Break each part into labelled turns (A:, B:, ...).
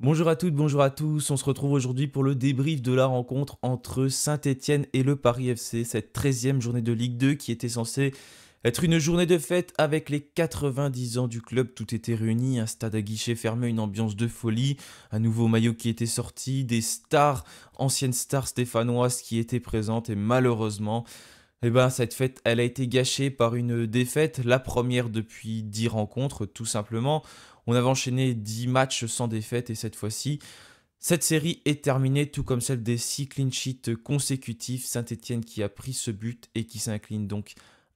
A: Bonjour à toutes, bonjour à tous. On se retrouve aujourd'hui pour le débrief de la rencontre entre Saint-Étienne et le Paris FC, cette 13e journée de Ligue 2 qui était censée être une journée de fête avec les 90 ans du club. Tout était réuni, un stade à guichet fermé, une ambiance de folie, un nouveau maillot qui était sorti, des stars, anciennes stars stéphanoises qui étaient présentes et malheureusement, cette fête, elle a été gâchée par une défaite, la première depuis 10 rencontres, tout simplement. On avait enchaîné 10 matchs sans défaite et cette fois-ci, cette série est terminée, tout comme celle des 6 clean sheets consécutifs. Saint-Étienne qui a pris ce but et qui s'incline donc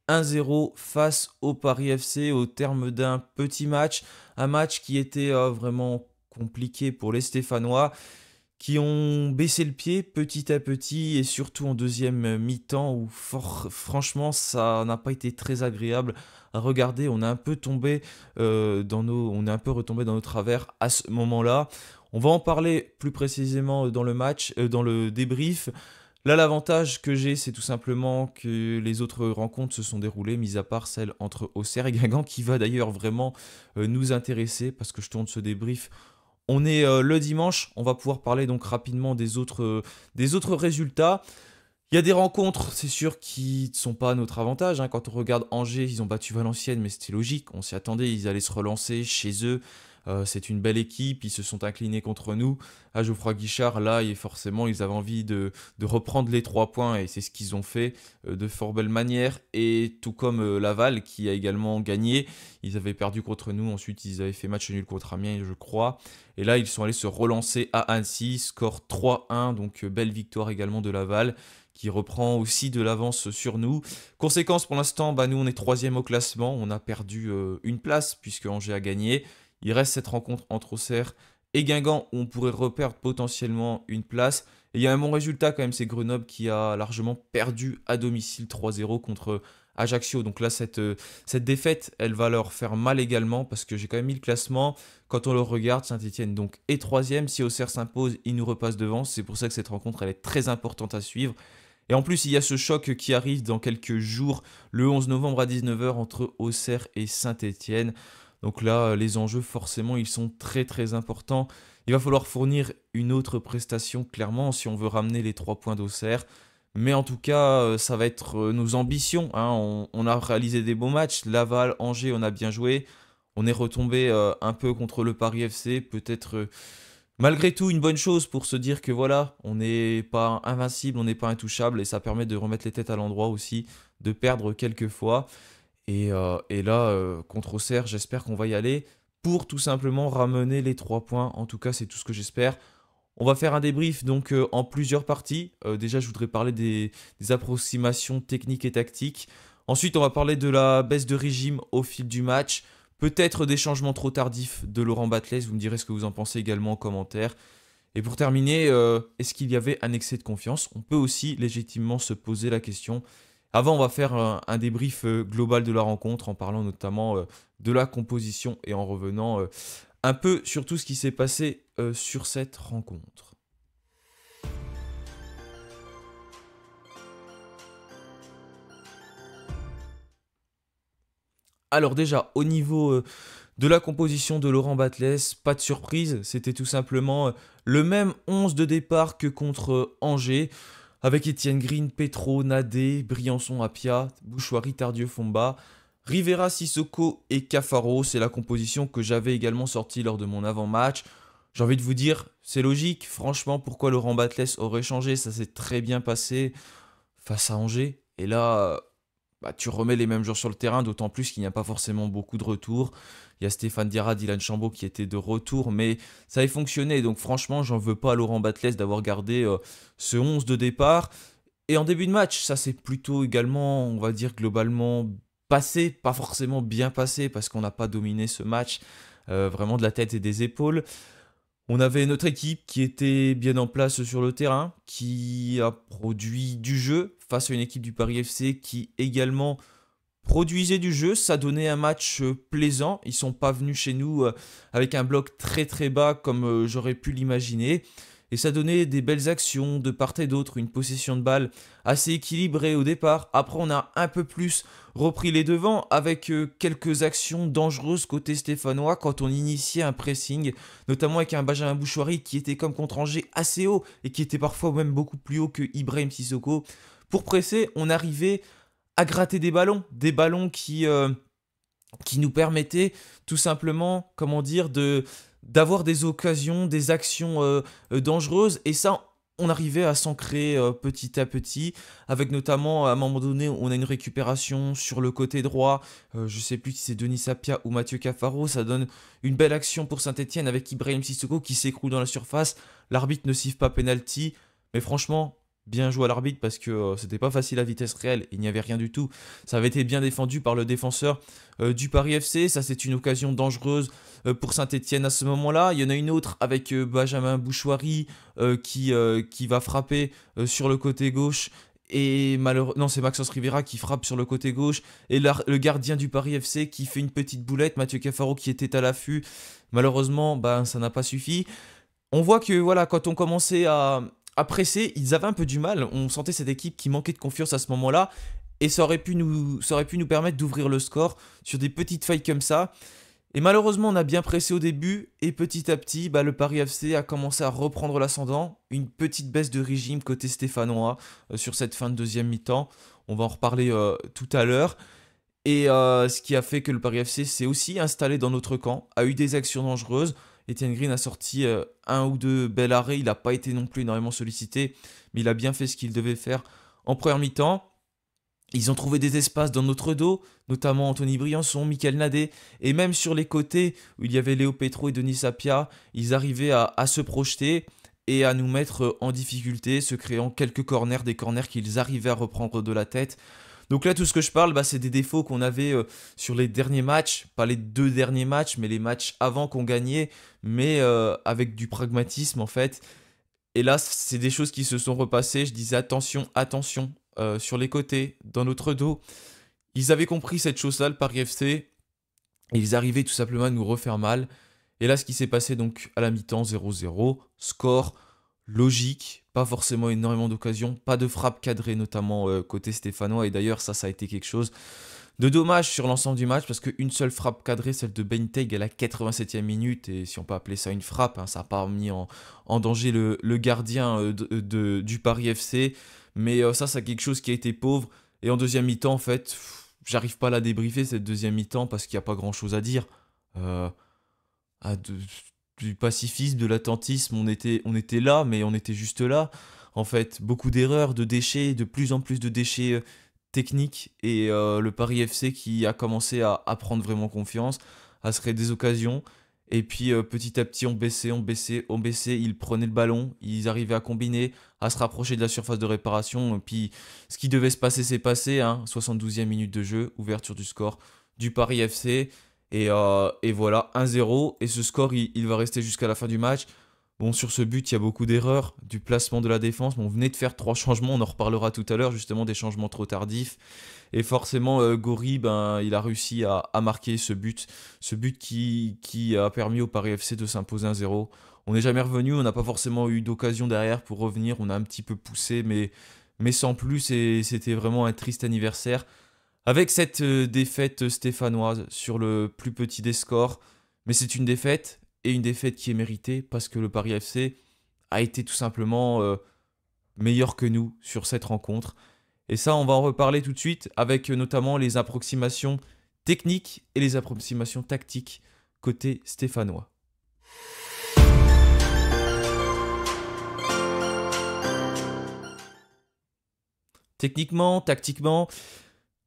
A: 1-0 face au Paris FC au terme d'un petit match. Un match qui était vraiment compliqué pour les Stéphanois qui ont baissé le pied petit à petit et surtout en deuxième mi-temps où franchement ça n'a pas été très agréable à regarder. On a un peu tombé on est un peu retombé dans nos travers à ce moment-là. On va en parler plus précisément dans le match, dans le débrief. Là, l'avantage que j'ai, c'est tout simplement que les autres rencontres se sont déroulées, mis à part celle entre Auxerre et Guingamp, qui va d'ailleurs vraiment nous intéresser, parce que je tourne ce débrief on est le dimanche, on va pouvoir parler donc rapidement des autres résultats. Il y a des rencontres, c'est sûr, qui ne sont pas à notre avantage, hein. Quand on regarde Angers, ils ont battu Valenciennes, mais c'était logique. On s'y attendait, ils allaient se relancer chez eux. C'est une belle équipe, ils se sont inclinés contre nous. À Geoffroy Guichard, là, forcément, ils avaient envie de reprendre les 3 points et c'est ce qu'ils ont fait de fort belle manière. Et tout comme Laval, qui a également gagné, ils avaient perdu contre nous. Ensuite, ils avaient fait match nul contre Amiens, je crois. Et là, ils sont allés se relancer à Annecy, score 3-1, donc belle victoire également de Laval qui reprend aussi de l'avance sur nous. Conséquence pour l'instant, nous on est troisième au classement, on a perdu une place puisque Angers a gagné. Il reste cette rencontre entre Auxerre et Guingamp où on pourrait reperdre potentiellement une place. Et il y a un bon résultat quand même, c'est Grenoble qui a largement perdu à domicile 3-0 contre Ajaccio. Donc là, cette défaite, elle va leur faire mal également parce que j'ai quand même mis le classement. Quand on le regarde, Saint-Étienne donc est troisième. Si Auxerre s'impose, il nous repasse devant. C'est pour ça que cette rencontre, elle est très importante à suivre. Et en plus, il y a ce choc qui arrive dans quelques jours, le 11 novembre à 19h entre Auxerre et Saint-Étienne. Donc là, les enjeux, forcément, ils sont très très importants. Il va falloir fournir une autre prestation, clairement, si on veut ramener les 3 points d'Auxerre. Mais en tout cas, ça va être nos ambitions, hein. On a réalisé des beaux matchs. Laval, Angers, on a bien joué. On est retombé un peu contre le Paris FC. Peut-être malgré tout, une bonne chose pour se dire que voilà, on n'est pas invincible, on n'est pas intouchable et ça permet de remettre les têtes à l'endroit aussi, de perdre quelques fois. Et là, contre Auxerre, j'espère qu'on va y aller pour tout simplement ramener les 3 points. En tout cas, c'est tout ce que j'espère. On va faire un débrief donc en plusieurs parties. Déjà, je voudrais parler des approximations techniques et tactiques. Ensuite, on va parler de la baisse de régime au fil du match. Peut-être des changements trop tardifs de Laurent Batles. Vous me direz ce que vous en pensez également en commentaire. Et pour terminer, est-ce qu'il y avait un excès de confiance? On peut aussi légitimement se poser la question. Avant, on va faire un débrief global de la rencontre en parlant notamment de la composition et en revenant un peu sur tout ce qui s'est passé sur cette rencontre. Alors déjà, au niveau de la composition de Laurent Batles, pas de surprise, c'était tout simplement le même 11 de départ que contre Angers, avec Étienne Green, Petro, Nadé, Briançon, Apia, Bouchoirie, Tardieu, Fomba, Rivera, Sissoko et Cafaro. C'est la composition que j'avais également sortie lors de mon avant-match. J'ai envie de vous dire, c'est logique, franchement, pourquoi Laurent Batles aurait changé? Ça s'est très bien passé face à Angers. Et là, tu remets les mêmes joueurs sur le terrain, d'autant plus qu'il n'y a pas forcément beaucoup de retours. Il y a Stéphane Diarra, Dylan Chambaud qui étaient de retour, mais ça a fonctionné. Donc franchement, j'en veux pas à Laurent Batles d'avoir gardé ce 11 de départ. Et en début de match, ça s'est plutôt également, on va dire, globalement passé, pas forcément bien passé, parce qu'on n'a pas dominé ce match vraiment de la tête et des épaules. On avait notre équipe qui était bien en place sur le terrain, qui a produit du jeu face à une équipe du Paris FC qui également produisait du jeu. Ça donnait un match plaisant. Ils ne sont pas venus chez nous avec un bloc très très bas comme j'aurais pu l'imaginer. et ça donnait des belles actions de part et d'autre, une possession de balle assez équilibrée au départ. Après, on a un peu plus repris les devants avec quelques actions dangereuses côté stéphanois quand on initiait un pressing, notamment avec un Benjamin Bouchouari qui était comme contre Angers assez haut et qui était parfois même beaucoup plus haut que Ibrahim Sissoko. Pour presser, on arrivait à gratter des ballons qui nous permettaient tout simplement, comment dire, d'avoir des occasions, des actions dangereuses. Et ça, on arrivait à s'ancrer petit à petit, avec notamment, à un moment donné, on a une récupération sur le côté droit. Je ne sais plus si c'est Denis Sapia ou Mathieu Cafaro. Ça donne une belle action pour Saint-Etienne avec Ibrahim Sissoko qui s'écroule dans la surface. L'arbitre ne siffle pas penalty. Mais franchement, bien joué à l'arbitre parce que c'était pas facile à vitesse réelle, il n'y avait rien du tout. Ça avait été bien défendu par le défenseur du Paris FC. Ça, c'est une occasion dangereuse pour Saint-Etienne à ce moment-là. Il y en a une autre avec Benjamin Bouchouari qui va frapper sur le côté gauche. Et malheureusement, non, c'est Maxence Rivera qui frappe sur le côté gauche. Et le gardien du Paris FC qui fait une petite boulette. Mathieu Cafaro qui était à l'affût. Malheureusement, ça n'a pas suffi. On voit que voilà, quand on commençait à presser, ils avaient un peu du mal. On sentait cette équipe qui manquait de confiance à ce moment-là. Et ça aurait pu nous permettre d'ouvrir le score sur des petites failles comme ça. Et malheureusement, on a bien pressé au début. Et petit à petit, le Paris FC a commencé à reprendre l'ascendant. Une petite baisse de régime côté stéphanois sur cette fin de deuxième mi-temps. On va en reparler tout à l'heure. Et ce qui a fait que le Paris FC s'est aussi installé dans notre camp, a eu des actions dangereuses. Etienne Green a sorti un ou deux bels arrêts. Il n'a pas été non plus énormément sollicité, mais il a bien fait ce qu'il devait faire en première mi-temps. Ils ont trouvé des espaces dans notre dos, notamment Anthony Briançon, Michael Nadé, et même sur les côtés où il y avait Léo Petro et Denis Sapia, ils arrivaient à se projeter et à nous mettre en difficulté, se créant quelques corners, des corners qu'ils arrivaient à reprendre de la tête. Donc là, tout ce que je parle, c'est des défauts qu'on avait sur les derniers matchs, pas les 2 derniers matchs, mais les matchs avant qu'on gagnait, mais avec du pragmatisme en fait. Et là, c'est des choses qui se sont repassées. Je disais attention, attention, sur les côtés, dans notre dos. Ils avaient compris cette chose-là, le Paris FC, et ils arrivaient tout simplement à nous refaire mal. Et là, ce qui s'est passé donc à la mi-temps, 0-0, score logique, pas forcément énormément d'occasions, pas de frappe cadrée notamment côté stéphanois, et d'ailleurs ça a été quelque chose de dommage sur l'ensemble du match parce qu'une seule frappe cadrée, celle de Benteg à la 87e minute, et si on peut appeler ça une frappe, ça n'a pas mis en danger le gardien du Paris FC, mais ça c'est quelque chose qui a été pauvre. Et en deuxième mi-temps en fait, j'arrive pas à la débriefer cette deuxième mi-temps parce qu'il n'y a pas grand chose à dire. Euh, ah, du pacifisme, de l'attentisme, on était là, mais on était juste là. En fait, beaucoup d'erreurs, de déchets, de plus en plus de déchets techniques, et le Paris FC qui a commencé à prendre vraiment confiance, à se créer des occasions. Et puis petit à petit, on baissait, ils prenaient le ballon, ils arrivaient à combiner, à se rapprocher de la surface de réparation. Et puis ce qui devait se passer s'est passé, 72e minute de jeu, ouverture du score du Paris FC. Et voilà, 1-0. Et ce score, il va rester jusqu'à la fin du match. Bon, sur ce but, il y a beaucoup d'erreurs, du placement de la défense. On venait de faire 3 changements, on en reparlera tout à l'heure, justement, des changements trop tardifs. Et forcément, Gori, il a réussi à marquer ce but. Ce but qui a permis au Paris FC de s'imposer 1-0. On n'est jamais revenu, on n'a pas forcément eu d'occasion derrière pour revenir. On a un petit peu poussé, mais sans plus. Et c'était vraiment un triste anniversaire. Avec cette défaite stéphanoise sur le plus petit des scores, mais c'est une défaite, et une défaite qui est méritée parce que le Paris FC a été tout simplement meilleur que nous sur cette rencontre. Et ça, on va en reparler tout de suite avec notamment les approximations techniques et les approximations tactiques côté stéphanois. Techniquement, tactiquement,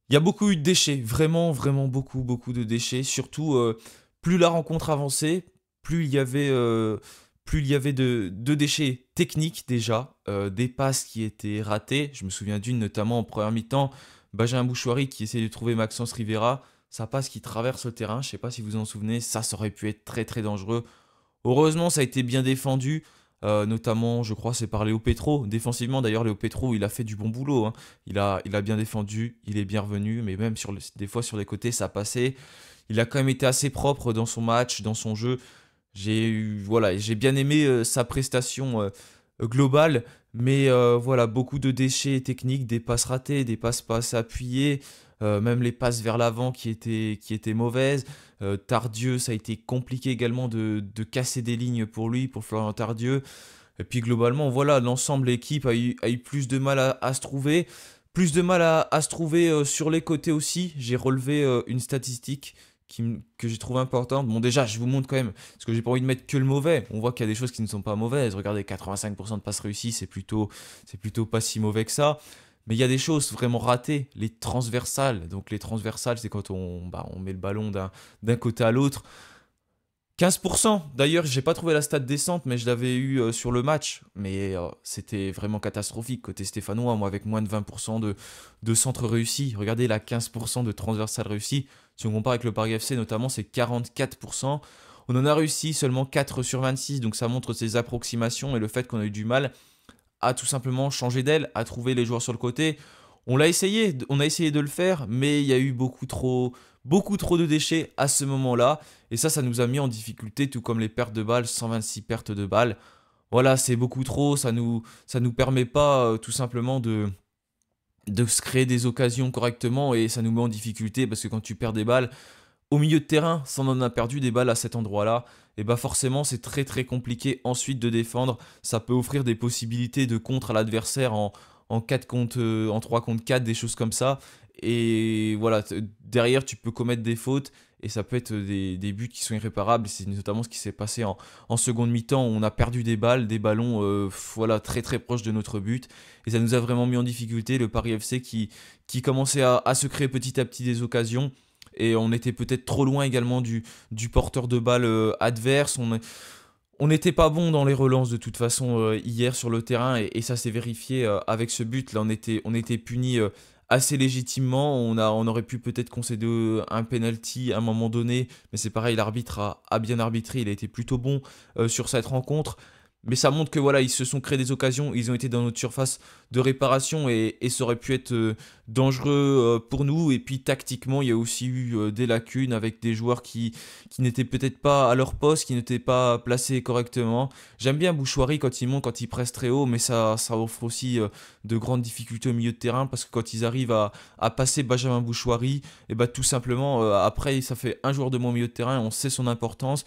A: il y a beaucoup eu de déchets, vraiment, vraiment beaucoup, beaucoup de déchets. Surtout, plus la rencontre avançait, plus il y avait, de déchets techniques déjà, des passes qui étaient ratées. Je me souviens d'une notamment en première mi-temps, Benjamin Bouchouari qui essayait de trouver Maxence Rivera. Sa passe qui traverse le terrain, je ne sais pas si vous en souvenez, ça aurait pu être très très dangereux. Heureusement, ça a été bien défendu. Notamment, je crois, c'est par Léo Petro. Défensivement, d'ailleurs, Léo Petro, il a fait du bon boulot. Il a bien défendu, il est bien revenu, mais même des fois sur les côtés, ça passait. Il a quand même été assez propre dans son match, dans son jeu. Voilà, j'ai bien aimé sa prestation globale, mais voilà, beaucoup de déchets techniques, des passes ratées, des passes pas assez appuyées, même les passes vers l'avant qui étaient mauvaises. Tardieu, ça a été compliqué également de casser des lignes pour lui, pour Florian Tardieu. Et puis globalement, voilà, l'ensemble, l'équipe a eu plus de mal à se trouver. Plus de mal à se trouver sur les côtés aussi. J'ai relevé une statistique que j'ai trouvé importante. Bon, déjà, je vous montre quand même, parce que j'ai pas envie de mettre que le mauvais. On voit qu'il y a des choses qui ne sont pas mauvaises. Regardez, 85% de passes réussies, c'est plutôt pas si mauvais que ça. Mais il y a des choses vraiment ratées, les transversales. Donc les transversales, c'est quand on met le ballon d'un côté à l'autre. 15%. D'ailleurs, j'ai pas trouvé la stat décente, mais je l'avais eu sur le match. Mais c'était vraiment catastrophique côté stéphanois, moi avec moins de 20% de centres réussis. Regardez la 15% de transversales réussis. Si on compare avec le Paris FC notamment, c'est 44%. On en a réussi seulement 4 sur 26, donc ça montre ces approximations et le fait qu'on a eu du mal à tout simplement changer d'aile, à trouver les joueurs sur le côté. On a essayé de le faire, mais il y a eu beaucoup trop de déchets à ce moment-là. Et ça nous a mis en difficulté, tout comme les pertes de balles, 126 pertes de balles. Voilà, c'est beaucoup trop, ça nous permet pas tout simplement de se créer des occasions correctement et ça nous met en difficulté parce que quand tu perds des balles, au milieu de terrain, si on en a perdu des balles à cet endroit-là, et bah forcément c'est très très compliqué ensuite de défendre. Ça peut offrir des possibilités de contre à l'adversaire en 4 contre, en 3 contre 4, des choses comme ça. Et voilà, derrière tu peux commettre des fautes et ça peut être des buts qui sont irréparables. C'est notamment ce qui s'est passé en seconde mi-temps. On a perdu des balles, des ballons voilà, très très proches de notre but. Et ça nous a vraiment mis en difficulté. Le Paris FC qui commençait à se créer petit à petit des occasions. Et on était peut-être trop loin également du porteur de balle adverse. On n'était pas bon dans les relances de toute façon hier sur le terrain et ça s'est vérifié avec ce but. Là, on était puni assez légitimement. On aurait pu peut-être concéder un penalty à un moment donné, mais c'est pareil, l'arbitre a bien arbitré. Il a été plutôt bon sur cette rencontre. Mais ça montre que voilà, ils se sont créés des occasions, ils ont été dans notre surface de réparation et ça aurait pu être dangereux pour nous. Et puis tactiquement, il y a aussi eu des lacunes avec des joueurs qui n'étaient peut-être pas à leur poste, qui n'étaient pas placés correctement. J'aime bien Bouchoirie quand il monte, quand il presse très haut, mais ça offre aussi de grandes difficultés au milieu de terrain parce que quand ils arrivent à passer Benjamin Bouchoirie, et bah tout simplement, après ça fait un joueur de moins au milieu de terrain, on sait son importance.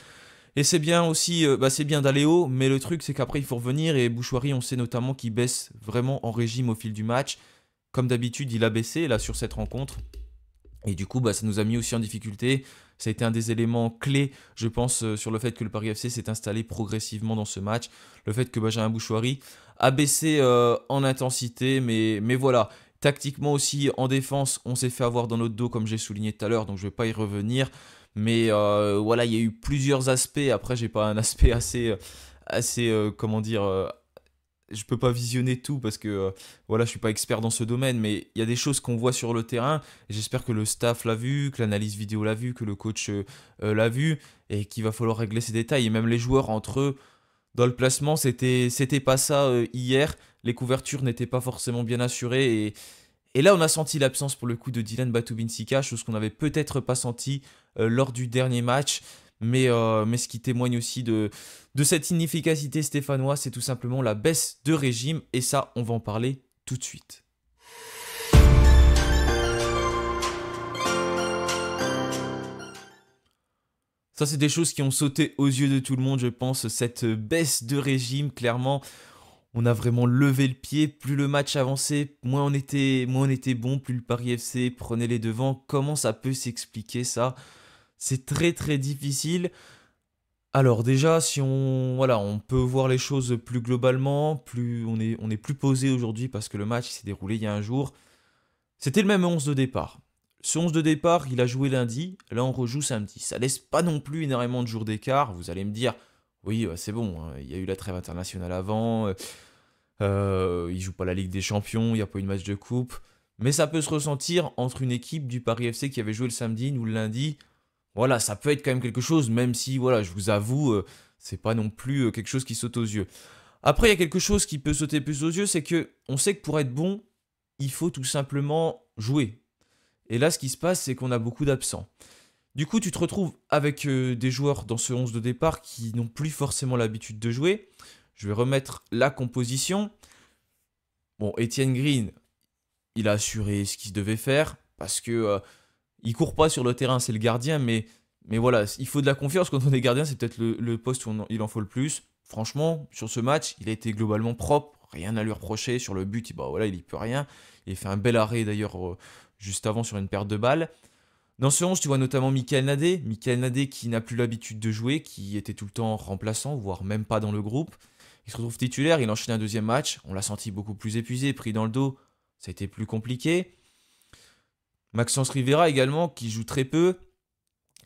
A: Et c'est bien aussi, c'est bien d'aller haut, mais le truc c'est qu'après il faut revenir et Bouchoirie on sait notamment qu'il baisse vraiment en régime au fil du match. Comme d'habitude il a baissé là sur cette rencontre. Et du coup ça nous a mis aussi en difficulté. Ça a été un des éléments clés je pense sur le fait que le Paris FC s'est installé progressivement dans ce match. Le fait que Benjamin Bouchoirie a baissé en intensité, mais voilà. Tactiquement aussi en défense on s'est fait avoir dans notre dos comme j'ai souligné tout à l'heure, donc je ne vais pas y revenir. Mais voilà, il y a eu plusieurs aspects. Après, j'ai pas un aspect assez comment dire, je peux pas visionner tout parce que voilà, je suis pas expert dans ce domaine. Mais il y a des choses qu'on voit sur le terrain. Et j'espère que le staff l'a vu, que l'analyse vidéo l'a vu, que le coach l'a vu, et qu'il va falloir régler ces détails. Et même les joueurs entre eux, dans le placement, c'était pas ça hier. Les couvertures n'étaient pas forcément bien assurées et là, on a senti l'absence pour le coup de Dylan Batubinsika, chose qu'on n'avait peut-être pas senti lors du dernier match. Mais ce qui témoigne aussi de cette inefficacité stéphanoise, c'est tout simplement la baisse de régime. Et ça, on va en parler tout de suite. Ça, c'est des choses qui ont sauté aux yeux de tout le monde, je pense. Cette baisse de régime, clairement. On a vraiment levé le pied, plus le match avançait, moins on était bon, plus le Paris FC prenait les devants. Comment ça peut s'expliquer ça? C'est très très difficile. Alors déjà, si on peut voir les choses plus globalement, on est plus posé aujourd'hui parce que le match s'est déroulé il y a un jour. C'était le même 11 de départ. Ce 11 de départ, il a joué lundi, là on rejoue samedi. Ça laisse pas non plus énormément de jours d'écart. Vous allez me dire, oui, c'est bon, hein, il y a eu la trêve internationale avant. Il joue pas la Ligue des Champions, il n'y a pas eu de match de coupe. Mais ça peut se ressentir entre une équipe du Paris FC qui avait joué le samedi, nous le lundi. Voilà, ça peut être quand même quelque chose, même si, voilà, je vous avoue, c'est pas non plus quelque chose qui saute aux yeux. Après, il y a quelque chose qui peut sauter plus aux yeux, c'est que on sait que pour être bon, il faut tout simplement jouer. Et là, ce qui se passe, c'est qu'on a beaucoup d'absents. Du coup, tu te retrouves avec des joueurs dans ce 11 de départ qui n'ont plus forcément l'habitude de jouer. Je vais remettre la composition. Bon, Etienne Green, il a assuré ce qu'il devait faire parce que il court pas sur le terrain, c'est le gardien, mais voilà, il faut de la confiance quand on est gardien, c'est peut-être le poste où il en faut le plus. Franchement, sur ce match, il a été globalement propre, rien à lui reprocher. Sur le but, bah voilà, il n'y peut rien. Il a fait un bel arrêt d'ailleurs juste avant sur une perte de balle. Dans ce 11, tu vois notamment Michael Nadé. Michael Nadé qui n'a plus l'habitude de jouer, qui était tout le temps remplaçant, voire même pas dans le groupe. Il se retrouve titulaire, il enchaîne un deuxième match. On l'a senti beaucoup plus épuisé, pris dans le dos. Ça a été plus compliqué. Maxence Rivera également, qui joue très peu.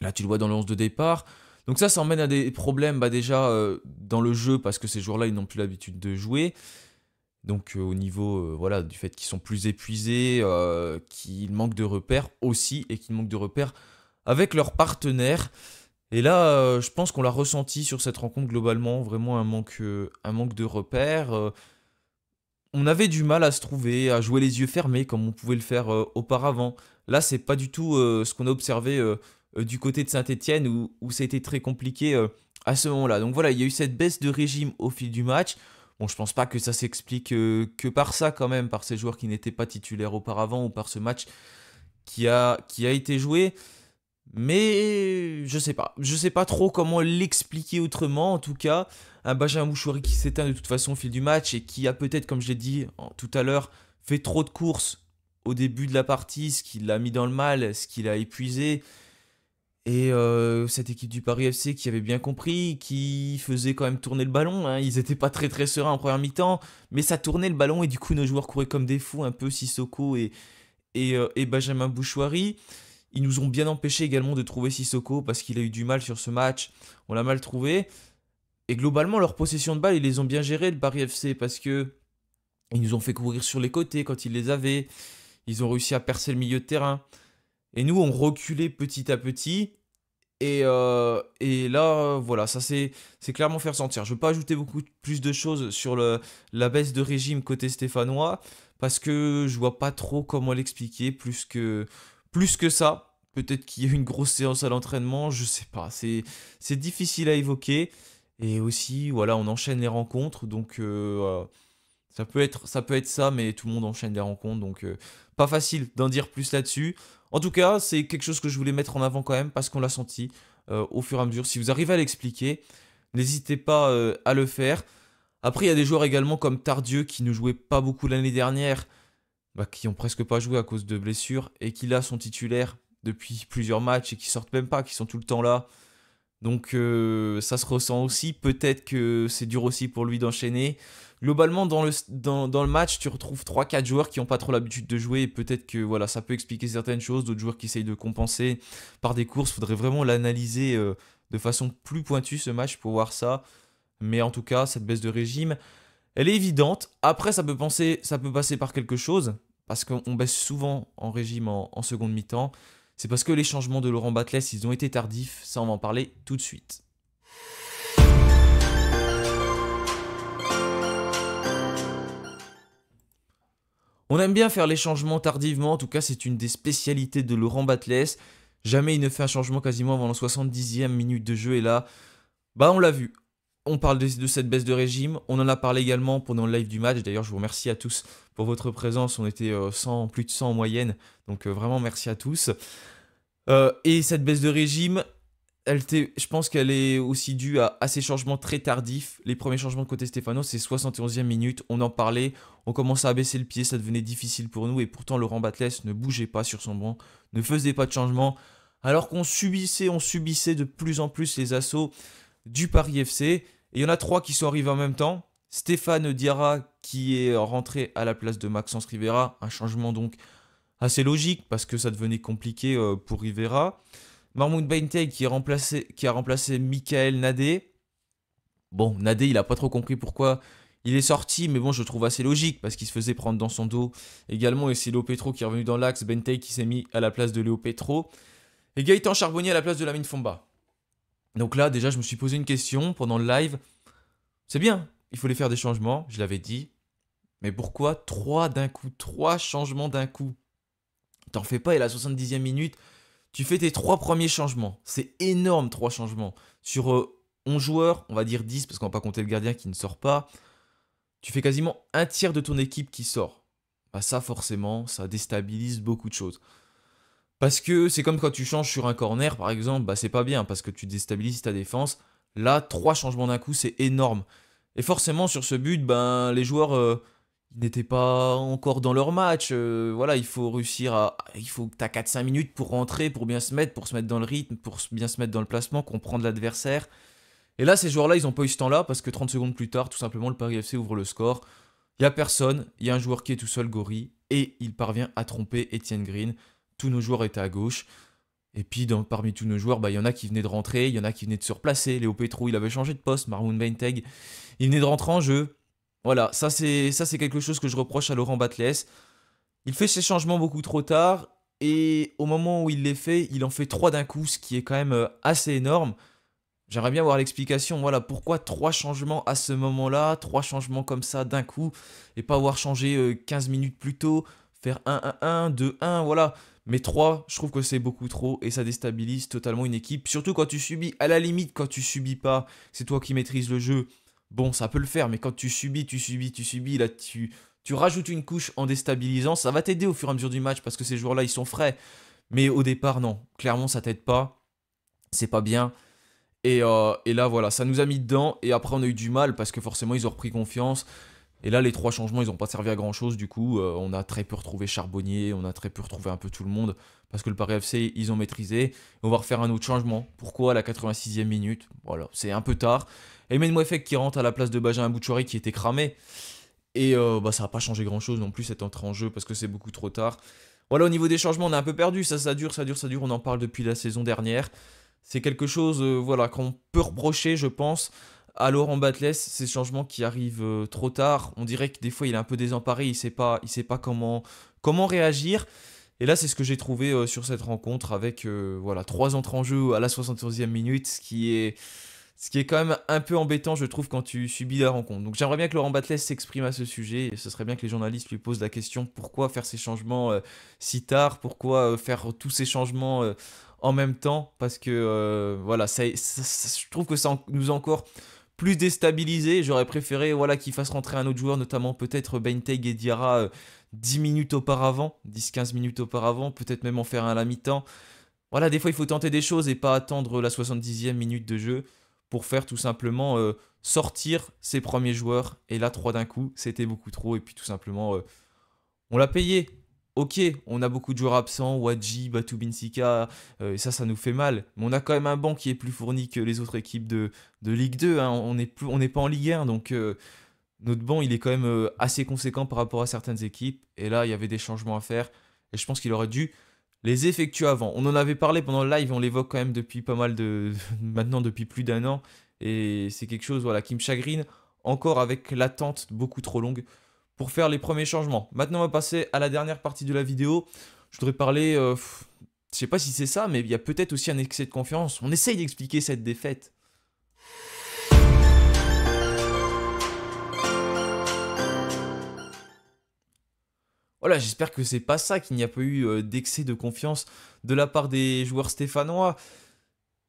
A: Là, tu le vois dans le 11 de départ. Donc ça emmène à des problèmes bah, déjà dans le jeu, parce que ces joueurs-là, ils n'ont plus l'habitude de jouer. Donc au niveau voilà, du fait qu'ils sont plus épuisés, qu'ils manquent de repères aussi, et qu'ils manquent de repères avec leurs partenaires. Et là, je pense qu'on l'a ressenti sur cette rencontre globalement, vraiment un manque de repères. On avait du mal à se trouver, à jouer les yeux fermés comme on pouvait le faire auparavant. Là, c'est pas du tout ce qu'on a observé du côté de Saint-Etienne où ça a été très compliqué à ce moment-là. Donc voilà, il y a eu cette baisse de régime au fil du match. Bon, je pense pas que ça s'explique que par ça quand même, par ces joueurs qui n'étaient pas titulaires auparavant ou par ce match qui a été joué. Mais je sais pas. Je sais pas trop comment l'expliquer autrement. En tout cas, un Benjamin Mouchouari qui s'éteint de toute façon au fil du match et qui a peut-être, comme je l'ai dit tout à l'heure, fait trop de courses au début de la partie, ce qui l'a mis dans le mal, ce qui l'a épuisé. Et cette équipe du Paris FC qui avait bien compris, qui faisait quand même tourner le ballon, hein. Ils n'étaient pas très très sereins en première mi-temps, mais ça tournait le ballon et du coup nos joueurs couraient comme des fous, un peu Sissoko et Benjamin Bouchouari. Ils nous ont bien empêché également de trouver Sissoko parce qu'il a eu du mal sur ce match. On l'a mal trouvé. Et globalement, leur possession de balle, ils les ont bien gérés, le Paris FC, parce que ils nous ont fait courir sur les côtés quand ils les avaient. Ils ont réussi à percer le milieu de terrain. Et nous, on reculait petit à petit. Et là, voilà, ça c'est clairement faire sentir. Je ne veux pas ajouter beaucoup plus de choses sur la baisse de régime côté stéphanois, parce que je vois pas trop comment l'expliquer plus que ça. Peut-être qu'il y a eu une grosse séance à l'entraînement, je sais pas. C'est difficile à évoquer. Et aussi, voilà, on enchaîne les rencontres, donc ça peut être ça, mais tout le monde enchaîne les rencontres, donc pas facile d'en dire plus là-dessus. En tout cas, c'est quelque chose que je voulais mettre en avant quand même, parce qu'on l'a senti au fur et à mesure. Si vous arrivez à l'expliquer, n'hésitez pas à le faire. Après, il y a des joueurs également comme Tardieu, qui ne jouaient pas beaucoup l'année dernière, bah, qui ont presque pas joué à cause de blessures, et qui là sont titulaires depuis plusieurs matchs, et qui sortent même pas, qui sont tout le temps là. Donc ça se ressent aussi. Peut-être que c'est dur aussi pour lui d'enchaîner. Globalement, dans le match, tu retrouves 3-4 joueurs qui n'ont pas trop l'habitude de jouer. Et peut-être que voilà, ça peut expliquer certaines choses. D'autres joueurs qui essayent de compenser par des courses. Il faudrait vraiment l'analyser de façon plus pointue ce match pour voir ça. Mais en tout cas, cette baisse de régime, elle est évidente. Après, ça peut passer par quelque chose. Parce qu'on baisse souvent en régime en seconde mi-temps. C'est parce que les changements de Laurent Batles, ils ont été tardifs. Ça, on va en parler tout de suite. On aime bien faire les changements tardivement. En tout cas, c'est une des spécialités de Laurent Batles. Jamais il ne fait un changement quasiment avant la 70e minute de jeu. Et là, bah on l'a vu. On parle de cette baisse de régime. On en a parlé également pendant le live du match. D'ailleurs, je vous remercie à tous pour votre présence. On était plus de 100 en moyenne. Donc vraiment, merci à tous. Et cette baisse de régime, je pense qu'elle est aussi due à ces changements très tardifs. Les premiers changements de côté Stéphano, c'est 71e minute. On en parlait, on commençait à baisser le pied, ça devenait difficile pour nous. Et pourtant, Laurent Batles ne bougeait pas sur son banc, ne faisait pas de changement. Alors qu'on subissait de plus en plus les assauts du Paris FC. Et il y en a 3 qui sont arrivés en même temps. Stéphane Diarra qui est rentré à la place de Maxence Rivera. Un changement donc assez logique parce que ça devenait compliqué pour Rivera. Mahmoud Bentay qui a remplacé Michael Nadé. Bon, Nadé, il n'a pas trop compris pourquoi il est sorti, mais bon, je trouve assez logique parce qu'il se faisait prendre dans son dos. Également, et c'est Léo Petro qui est revenu dans l'axe, Bentay qui s'est mis à la place de Léo Petro. Et Gaëtan Charbonnier à la place de Lamine Fomba. Donc là, déjà, je me suis posé une question pendant le live. C'est bien, il faut les faire des changements, je l'avais dit. Mais pourquoi 3 d'un coup, 3 changements d'un coup? T'en fais pas, et à la 70e minute, Tu fais tes 3 premiers changements. C'est énorme, 3 changements. Sur 11 joueurs, on va dire 10 parce qu'on va pas compter le gardien qui ne sort pas. Tu fais quasiment un tiers de ton équipe qui sort. Bah ça, forcément, ça déstabilise beaucoup de choses. Parce que c'est comme quand tu changes sur un corner, par exemple, bah c'est pas bien parce que tu déstabilises ta défense. Là, 3 changements d'un coup, c'est énorme. Et forcément, sur ce but, ben, les joueurs ils n'étaient pas encore dans leur match. Voilà, il faut réussir à. Il faut que tu as 4-5 minutes pour rentrer, pour se mettre dans le rythme, bien se mettre dans le placement, comprendre l'adversaire. Et là, ces joueurs-là, ils n'ont pas eu ce temps-là parce que 30 secondes plus tard, tout simplement, le Paris FC ouvre le score. Il n'y a personne, il y a un joueur qui est tout seul, Gori, et il parvient à tromper Etienne Green. Tous nos joueurs étaient à gauche. Et puis, parmi tous nos joueurs, bah, il y en a qui venaient de rentrer, il y en a qui venaient de se replacer. Léo Petrou, il avait changé de poste. Marmoun Beinteg, il venait de rentrer en jeu. Voilà, ça c'est quelque chose que je reproche à Laurent Batles. Il fait ses changements beaucoup trop tard. Et au moment où il les fait, il en fait 3 d'un coup, ce qui est quand même assez énorme. J'aimerais bien voir l'explication. Voilà, pourquoi 3 changements à ce moment-là, 3 changements comme ça d'un coup, et pas avoir changé 15 minutes plus tôt, faire 1-1-1, 2-1, voilà. Mais 3, je trouve que c'est beaucoup trop et ça déstabilise totalement une équipe. Surtout quand tu subis, à la limite, quand tu subis pas, c'est toi qui maîtrises le jeu. Bon, ça peut le faire, mais quand tu subis, là, tu rajoutes une couche en déstabilisant. Ça va t'aider au fur et à mesure du match parce que ces joueurs-là, ils sont frais. Mais au départ, non. Clairement, ça t'aide pas. C'est pas bien. Et là, voilà, ça nous a mis dedans. Et après, on a eu du mal parce que forcément, ils ont repris confiance. Et là, les 3 changements, ils n'ont pas servi à grand chose. Du coup, on a très peu retrouvé Charbonnier, on a très peu retrouvé un peu tout le monde. Parce que le Paris FC, ils ont maîtrisé. Et on va refaire un autre changement. Pourquoi à la 86e minute? Voilà, c'est un peu tard. Emen Mouefek qui rentre à la place de Benjamin Bouchouri qui était cramé. Et bah, ça n'a pas changé grand chose non plus cette entrée en jeu parce que c'est beaucoup trop tard. Voilà, au niveau des changements, on a un peu perdu. Ça dure. On en parle depuis la saison dernière. C'est quelque chose voilà, qu'on peut reprocher, je pense, à Laurent Batles, ces changements qui arrivent trop tard. On dirait que des fois, il est un peu désemparé, il sait pas comment réagir. Et là, c'est ce que j'ai trouvé sur cette rencontre avec voilà, 3 entrées en jeu à la 71e minute, ce qui est quand même un peu embêtant, je trouve, quand tu subis la rencontre. Donc j'aimerais bien que Laurent Batles s'exprime à ce sujet, et ce serait bien que les journalistes lui posent la question pourquoi faire ces changements si tard, pourquoi faire tous ces changements en même temps, parce que voilà, je trouve que ça nous a encore plus déstabilisé. J'aurais préféré voilà, qu'il fasse rentrer un autre joueur, notamment peut-être Beinteg et Diarra 10 minutes auparavant, 10-15 minutes auparavant, peut-être même en faire un à la mi-temps. Voilà, des fois il faut tenter des choses et pas attendre la 70e minute de jeu pour faire tout simplement sortir ses premiers joueurs. Et là, 3 d'un coup, c'était beaucoup trop. Et puis tout simplement, on l'a payé. Ok, on a beaucoup de joueurs absents, Wadji, Batou Binsika, et ça nous fait mal. Mais on a quand même un banc qui est plus fourni que les autres équipes de Ligue 2. Hein. On n'est pas en Ligue 1, donc notre banc, il est quand même assez conséquent par rapport à certaines équipes. Et là, il y avait des changements à faire. Et je pense qu'il aurait dû les effectuer avant. On en avait parlé pendant le live, on l'évoque quand même depuis pas mal de... maintenant depuis plus d'un an. Et c'est quelque chose voilà, qui me chagrine, encore avec l'attente beaucoup trop longue pour faire les premiers changements. Maintenant, on va passer à la dernière partie de la vidéo. Je voudrais parler... je sais pas si c'est ça, mais il y a peut-être aussi un excès de confiance. On essaye d'expliquer cette défaite. Voilà, j'espère que c'est pas ça, qu'il n'y a pas eu d'excès de confiance de la part des joueurs stéphanois.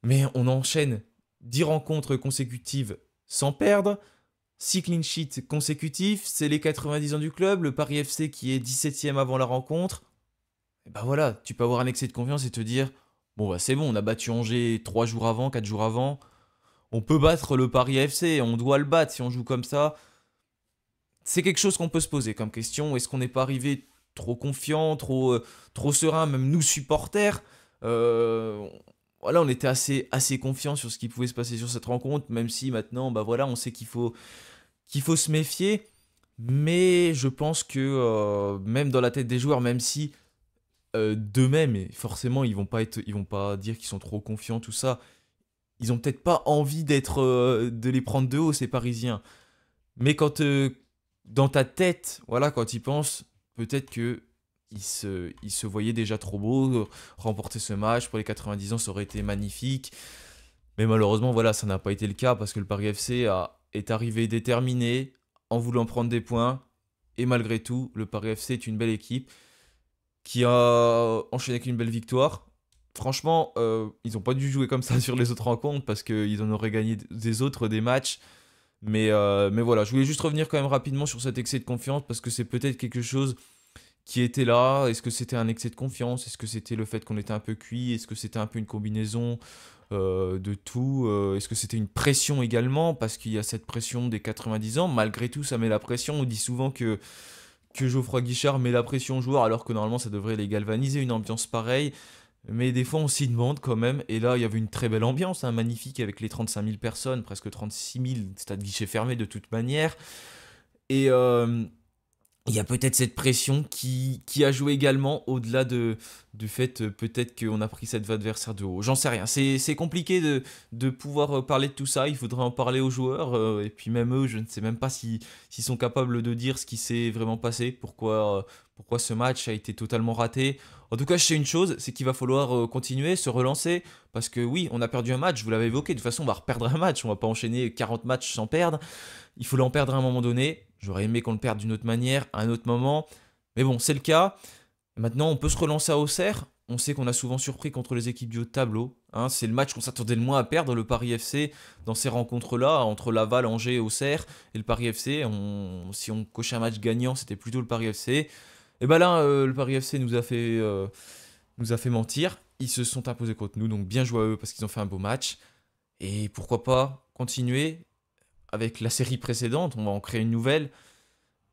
A: Mais on enchaîne 10 rencontres consécutives sans perdre, 6 clean sheets consécutifs, c'est les 90 ans du club, le Paris FC qui est 17ème avant la rencontre. Et bah voilà, tu peux avoir un excès de confiance et te dire bon bah c'est bon, on a battu Angers 3 jours avant, 4 jours avant, on peut battre le Paris FC, on doit le battre si on joue comme ça. C'est quelque chose qu'on peut se poser comme question. Est-ce qu'on n'est pas arrivé trop confiant, trop serein, même nous supporters voilà, on était assez confiants sur ce qui pouvait se passer sur cette rencontre, même si maintenant, bah voilà, on sait qu'il faut se méfier. Mais je pense que même dans la tête des joueurs, même si d'eux-mêmes, et forcément, ils vont pas dire qu'ils sont trop confiants, tout ça. Ils ont peut-être pas envie de les prendre de haut, ces Parisiens. Mais quand dans ta tête, voilà, quand ils pensent, peut-être que il se voyait déjà trop beau. Remporter ce match pour les 90 ans, ça aurait été magnifique. Mais malheureusement, voilà, ça n'a pas été le cas parce que le Paris FC est arrivé déterminé en voulant prendre des points. Et malgré tout, le Paris FC est une belle équipe qui a enchaîné avec une belle victoire. franchement, ils n'ont pas dû jouer comme ça sur les autres rencontres parce qu'ils en auraient gagné des autres, des matchs. Mais voilà, je voulais juste revenir quand même rapidement sur cet excès de confiance parce que c'est peut-être quelque chose qui était là. Est-ce que c'était un excès de confiance? Est-ce que c'était le fait qu'on était un peu cuit? Est-ce que c'était un peu une combinaison de tout? Est-ce que c'était une pression également? Parce qu'il y a cette pression des 90 ans. Malgré tout, ça met la pression. On dit souvent que Geoffroy Guichard met la pression aux joueurs alors que normalement ça devrait les galvaniser, une ambiance pareille. Mais des fois on s'y demande quand même. Et là, il y avait une très belle ambiance, hein, magnifique avec les 35 000 personnes, presque 36 000, stade guichet fermé de toute manière. Et il y a peut-être cette pression qui a joué également au-delà du fait peut-être qu'on a pris cet adversaire de haut. J'en sais rien. C'est compliqué de pouvoir parler de tout ça. Il faudrait en parler aux joueurs. Et puis même eux, je ne sais même pas s'ils sont capables de dire ce qui s'est vraiment passé. Pourquoi ce match a été totalement raté. En tout cas, je sais une chose, c'est qu'il va falloir continuer, se relancer. Parce que oui, on a perdu un match, je vous l'avais évoqué. De toute façon, on va reperdre un match. On va pas enchaîner 40 matchs sans perdre. Il faut l'en perdre à un moment donné. J'aurais aimé qu'on le perde d'une autre manière, à un autre moment. Mais bon, c'est le cas. Maintenant, on peut se relancer à Auxerre. On sait qu'on a souvent surpris contre les équipes du haut de tableau. Hein, c'est le match qu'on s'attendait le moins à perdre, le Paris FC, dans ces rencontres-là, entre Laval, Angers et Auxerre, et le Paris FC. Si on cochait un match gagnant, c'était plutôt le Paris FC. Et ben là, le Paris FC nous a fait mentir. Ils se sont imposés contre nous, donc bien joué à eux parce qu'ils ont fait un beau match. Et pourquoi pas continuer avec la série précédente, on va en créer une nouvelle,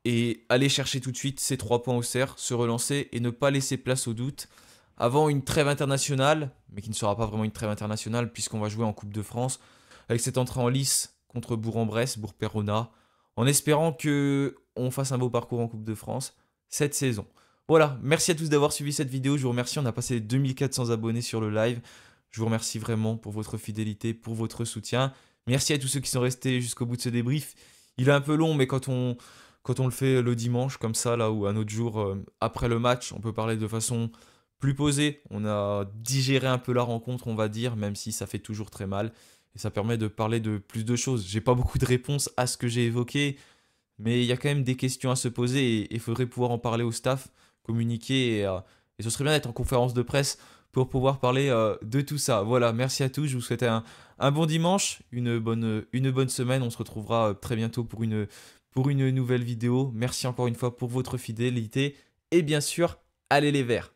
A: et aller chercher tout de suite ces 3 points au cerf, se relancer et ne pas laisser place au doute avant une trêve internationale, mais qui ne sera pas vraiment une trêve internationale puisqu'on va jouer en Coupe de France, avec cette entrée en lice contre Bourg-en-Bresse, Bourg-Perona, en espérant que on fasse un beau parcours en Coupe de France cette saison. Voilà, merci à tous d'avoir suivi cette vidéo, je vous remercie, on a passé 2400 abonnés sur le live, je vous remercie vraiment pour votre fidélité, pour votre soutien. Merci à tous ceux qui sont restés jusqu'au bout de ce débrief. Il est un peu long, mais quand on le fait le dimanche, comme ça, là, ou un autre jour, après le match, on peut parler de façon plus posée. On a digéré un peu la rencontre, on va dire, même si ça fait toujours très mal. Et ça permet de parler de plus de choses. J'ai pas beaucoup de réponses à ce que j'ai évoqué, mais il y a quand même des questions à se poser et il faudrait pouvoir en parler au staff, communiquer, et ce serait bien d'être en conférence de presse pour pouvoir parler de tout ça. Voilà, merci à tous, je vous souhaite un bon dimanche, une bonne semaine, on se retrouvera très bientôt pour une nouvelle vidéo. Merci encore une fois pour votre fidélité et bien sûr, allez les Verts!